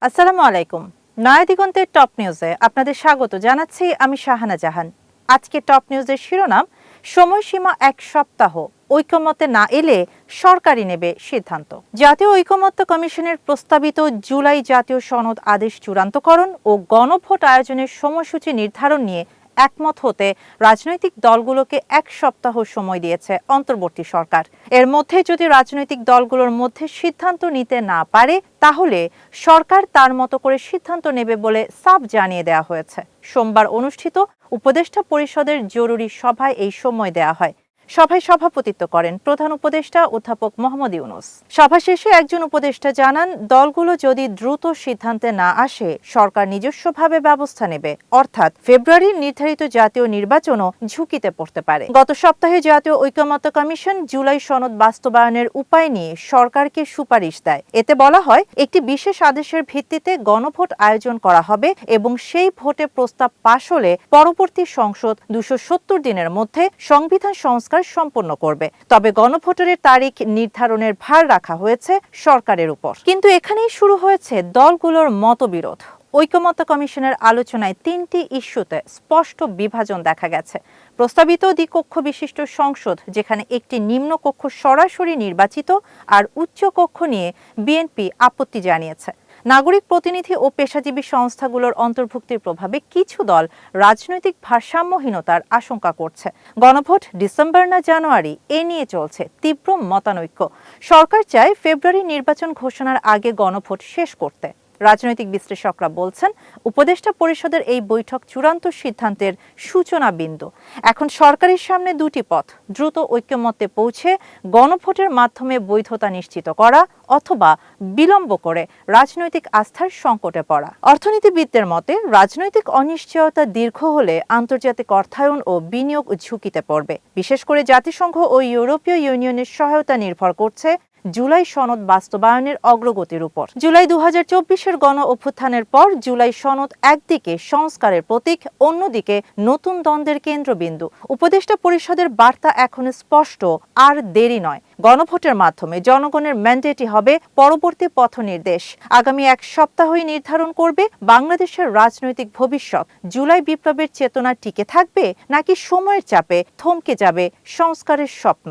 আসসালামু আলাইকুম। নয়া দিগন্তের টপ নিউজে আপনাদের স্বাগত জানাচ্ছি আমি শাহানা জাহান। আজকে টপ নিউজের শিরোনাম, সময়সীমা 1 সপ্তাহ, ঐকমত্যে না এলে সরকারই নেবে সিদ্ধান্ত। জাতীয় ঐকমত্য কমিশনের প্রস্তাবিত জুলাই জাতীয় সনদ আদেশ চূড়ান্তকরণ ও গণভোট আয়োজনের সময়সূচি নির্ধারণ নিয়ে একমত হতে রাজনৈতিক দলগুলোকে 1 সপ্তাহ সময় দিয়েছে অন্তর্বর্তী সরকার। এর মধ্যে যদি রাজনৈতিক দলগুলোর মধ্যে সিদ্ধান্ত নিতে না পারে তাহলে সরকার তার মতো করে সিদ্ধান্ত নেবে বলে সাফ জানিয়ে দেওয়া হয়েছে। সোমবার অনুষ্ঠিত উপদেষ্টা পরিষদের জরুরি সভায় এই সময় দেওয়া হয়। সভায় সভাপতিত্ব করেন প্রধান উপদেষ্টা অধ্যাপক মোহাম্মদ ইউনূস। সভা শেষে একজন উপদেষ্টা জানান, দলগুলো যদি দ্রুত সিদ্ধান্তে না আসে সরকার নিজস্বভাবে ব্যবস্থা নেবে, অর্থাৎ ফেব্রুয়ারির নির্ধারিত জাতীয় নির্বাচনও ঝুঁকিতে পড়তে পারে। গত সপ্তাহে জাতীয় ঐকমত্য কমিশন জুলাই সনদ বাস্তবায়নের উপায় নিয়ে সরকারকে সুপারিশ দেয়। এতে বলা হয়, একটি বিশেষ আদেশের ভিত্তিতে গণভোট আয়োজন করা হবে এবং সেই ভোটে প্রস্তাব পাশ হলে পরবর্তী সংসদ 270 দিনের মধ্যে সংবিধান সংস্কার সম্পন্ন করবে। তবে গণভোটের তারিখ নির্ধারণের ভার রাখা হয়েছে সরকারের উপর। কিন্তু এখানেই শুরু হয়েছে দলগুলোর মতবিরোধ। ঐকমত্য কমিশনের আলোচনায় 3টি ইস্যুতে স্পষ্ট বিভাজন দেখা গেছে। প্রস্তাবিত দ্বিকক্ষ বিশিষ্ট সংসদ, যেখানে একটি নিম্নকক্ষ সরাসরি নির্বাচিত আর উচ্চ কক্ষ নিয়ে বিএনপি আপত্তি জানিয়েছে। নাগরিক প্রতিনিধি ও পেশাজীবী সংস্থাগুলোর অন্তর্ভুক্তির প্রভাবে কিছু দল রাজনৈতিক ভারসাম্যহীনতার আশঙ্কা করছে। গণভোট ডিসেম্বর না জানুয়ারি, এ নিয়ে চলছে তীব্র মতানৈক্য। সরকার চায় ফেব্রুয়ারি নির্বাচন ঘোষণার আগে গণভোট শেষ করতে। রাজনৈতিক বিশ্লেষকরা বলছেন, উপদেষ্টা পরিষদের এই বৈঠক চূড়ান্ত সিদ্ধান্তের সূচনা বিন্দু। এখন সরকারের সামনে দুটি পথ: দ্রুত ঐক্যমত্যে পৌঁছে গণভোটের মাধ্যমে বৈধতা নিশ্চিত করা, অথবা বিলম্ব করে রাজনৈতিক আস্থার সংকটে পড়া। অর্থনীতিবিদদের মতে, রাজনৈতিক অনিশ্চয়তা দীর্ঘ হলে আন্তর্জাতিক অর্থায়ন ও বিনিয়োগ ঝুঁকিতে পড়বে। বিশেষ করে জাতিসংঘ ও ইউরোপীয় ইউনিয়নের সহায়তা নির্ভর করছে জুলাই সনদ বাস্তবায়নের অগ্রগতির উপর। জুলাই 2024-এর গণ অভ্যুত্থানের পর জুলাই সনদ একদিকে সংস্কারের প্রতীক, অন্যদিকে নতুন দ্বন্দ্বের কেন্দ্রবিন্দু। উপদেষ্টা পরিষদের বার্তা এখন স্পষ্ট, আর দেরি নয়। গণভোটের মাধ্যমে জনগণের ম্যান্ডেটই হবে পরবর্তী পথনির্দেশ। আগামী 1 সপ্তাহই নির্ধারণ করবে বাংলাদেশের রাজনৈতিক ভবিষ্যৎ। জুলাই বিপ্লবের চেতনা টিকে থাকবে নাকি সময়ের চাপে থমকে যাবে সংস্কারের স্বপ্ন?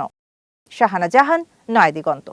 শাহানা জাহান, নয়া দিগন্ত।